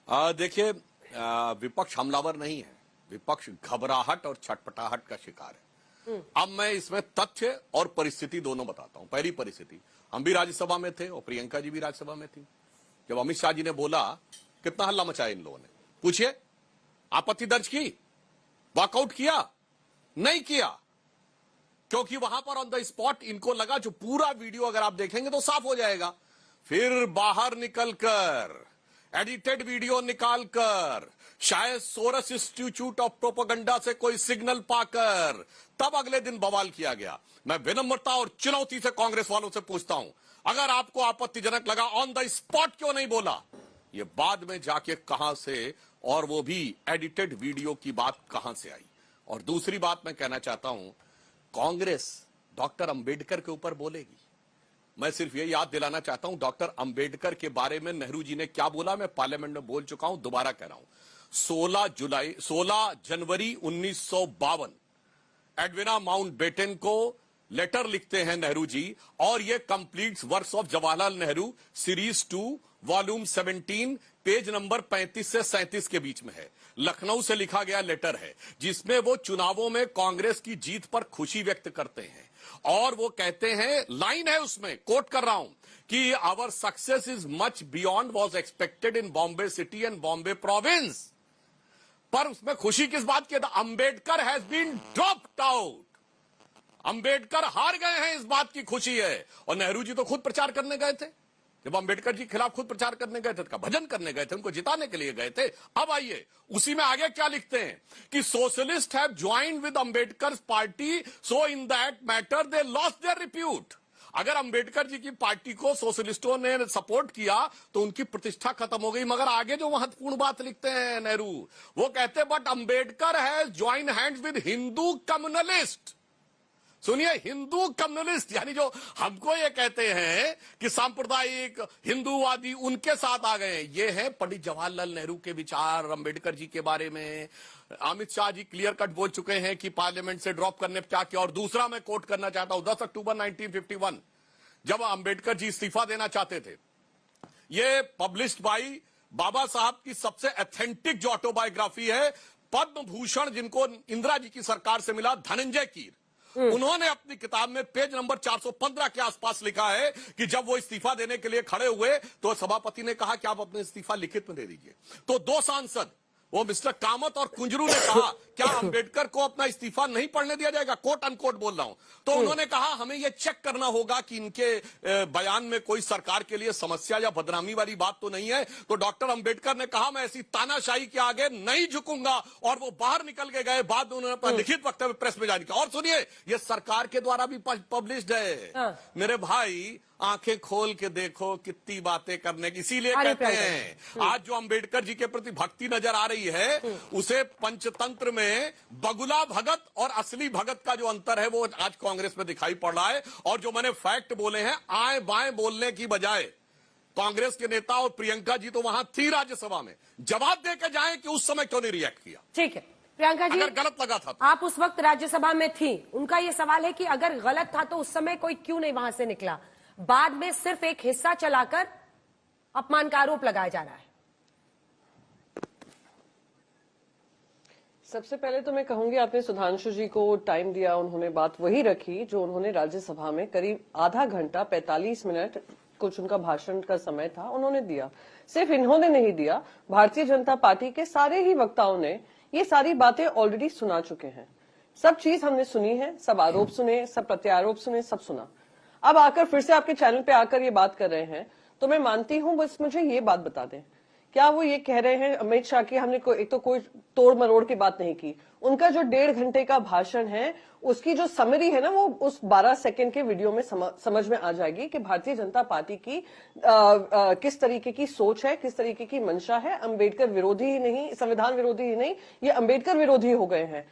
देखिए, विपक्ष हमलावर नहीं है, विपक्ष घबराहट और छटपटाहट का शिकार है। अब मैं इसमें तथ्य और परिस्थिति दोनों बताता हूं। पहली परिस्थिति, हम भी राज्यसभा में थे और प्रियंका जी भी राज्यसभा में थी। जब अमित शाह जी ने बोला, कितना हल्ला मचाया इन लोगों ने, पूछिए, आपत्ति दर्ज की, वॉकआउट किया? नहीं किया, क्योंकि वहां पर ऑन द स्पॉट इनको लगा, जो पूरा वीडियो अगर आप देखेंगे तो साफ हो जाएगा। फिर बाहर निकलकर एडिटेड वीडियो निकालकर, शायद सोरस इंस्टीट्यूट ऑफ प्रोपेगेंडा से कोई सिग्नल पाकर, तब अगले दिन बवाल किया गया। मैं विनम्रता और चुनौती से कांग्रेस वालों से पूछता हूं, अगर आपको आपत्तिजनक लगा, ऑन द स्पॉट क्यों नहीं बोला? ये बाद में जाके कहां से, और वो भी एडिटेड वीडियो की बात कहां से आई? और दूसरी बात मैं कहना चाहता हूं, कांग्रेस डॉक्टर अंबेडकर के ऊपर बोलेगी। मैं सिर्फ ये याद दिलाना चाहता हूं, डॉक्टर अंबेडकर के बारे में नेहरू जी ने क्या बोला, मैं पार्लियामेंट में बोल चुका हूं, दोबारा कह रहा हूं। 16 जनवरी 1952 एडविना माउंटबेटन को लेटर लिखते हैं नेहरू जी, और ये completes works of Jawaharlal Nehru series 2 volume 17 page number 35 से 37 के बीच में है। लखनऊ से लिखा गया लेटर है, जिसमें वो चुनावों में कांग्रेस की जीत पर खुशी व्यक्त करते हैं। और वो कहते हैं, लाइन है उसमें, कोट कर रहा हूं, कि our success is much beyond was expected in Bombay city and Bombay province. पर उसमें खुशी किस बात की? Ambedkar has been dropped out. Ambedkar हार गए हैं, इस बात की खुशी है। और नेहरू जी तो खुद प्रचार करने गए थे, जब अंबेडकर जी के खिलाफ खुद प्रचार करने गए थे, तो भजन करने गए थे, उनको जिताने के लिए गए थे। अब आइए, उसी में आगे क्या लिखते हैं कि socialist have joined with Ambedkar party, so in that matter they lost their repute. अगर अंबेडकर जी की पार्टी को सोशलिस्टों ने सपोर्ट किया तो उनकी प्रतिष्ठा खत्म हो गई। मगर आगे जो महत्वपूर्ण बात लिखते हैं नेहरू, वो कहते हैं, but Ambedkar has join hands with Hindu communalist. सुनिए, हिंदू कम्युनिस्ट, यानी जो हमको ये कहते हैं कि सांप्रदायिक हिंदूवादी, उनके साथ आ गए। ये है पंडित जवाहरलाल नेहरू के विचार अंबेडकर जी के बारे में। अमित शाह जी क्लियर कट बोल चुके हैं कि पार्लियामेंट से ड्रॉप करने पर क्या किया। और दूसरा मैं कोट करना चाहता हूं, 10 अक्टूबर 1951 जब अंबेडकर जी इस्तीफा देना चाहते थे, ये पब्लिश्ड बाई बाबा साहब की सबसे ऑथेंटिक जो ऑटोबायोग्राफी है, पद्म भूषण जिनको इंदिरा जी की सरकार से मिला, धनंजय कीर, उन्होंने अपनी किताब में पेज नंबर 415 के आसपास लिखा है कि जब वो इस्तीफा देने के लिए खड़े हुए तो सभापति ने कहा कि आप अपने इस्तीफा लिखित में दे दीजिए। तो 2 सांसद, वो मिस्टर कामत और कुंजरू ने कहा, क्या अंबेडकर को अपना इस्तीफा नहीं पढ़ने दिया जाएगा? कोट अनकोट बोल रहा हूं। तो उन्होंने कहा, हमें यह चेक करना होगा कि इनके बयान में कोई सरकार के लिए समस्या या बदनामी वाली बात तो नहीं है। तो डॉक्टर अंबेडकर ने कहा, मैं ऐसी तानाशाही के आगे नहीं झुकूंगा, और वो बाहर निकल के गए। बाद में उन्होंने अपना लिखित वक्तव्य प्रेस में जारी किया। और सुनिए, ये सरकार के द्वारा भी पब्लिश्ड है। मेरे भाई, आंखें खोल के देखो, कितनी बातें करने की। इसीलिए कहते हैं, आज जो अंबेडकर जी के प्रति भक्ति नजर आ रही है, उसे पंचतंत्र में बगुला भगत और असली भगत का जो अंतर है, वो आज कांग्रेस में दिखाई पड़ रहा है। और जो मैंने फैक्ट बोले हैं, आए बाएं बोलने की बजाय कांग्रेस के नेता, और प्रियंका जी तो वहां थी राज्यसभा में, जवाब देकर जाए कि उस समय क्यों नहीं रिएक्ट किया। ठीक है प्रियंका जी, अगर गलत लगा था तो। आप उस वक्त राज्यसभा में थी, उनका यह सवाल है कि अगर गलत था तो उस समय कोई क्यों नहीं वहां से निकला? बाद में सिर्फ एक हिस्सा चलाकर अपमान का आरोप लगाया जा रहा है। सबसे पहले तो मैं कहूंगी, आपने सुधांशु जी को टाइम दिया, उन्होंने बात वही रखी जो उन्होंने राज्यसभा में करीब आधा घंटा 45 मिनट कुछ उनका भाषण का समय था, उन्होंने दिया। सिर्फ इन्होंने नहीं दिया, भारतीय जनता पार्टी के सारे ही वक्ताओं ने ये सारी बातें ऑलरेडी सुना चुके हैं। सब चीज हमने सुनी है, सब आरोप सुने, सब प्रत्यारोप सुने, सब सुना। अब आकर फिर से आपके चैनल पे आकर ये बात कर रहे हैं, तो मैं मानती हूं, बस मुझे ये बात बता दें, क्या वो ये कह रहे हैं अमित शाह की हमने एक तो कोई तोड़ मरोड़ की बात नहीं की। उनका जो 1.5 घंटे का भाषण है, उसकी जो समरी है ना, वो उस 12 सेकंड के वीडियो में समझ में आ जाएगी कि भारतीय जनता पार्टी की किस तरीके की सोच है, किस तरीके की मंशा है। अंबेडकर विरोधी ही नहीं, संविधान विरोधी ही नहीं, ये अंबेडकर विरोधी हो गए हैं।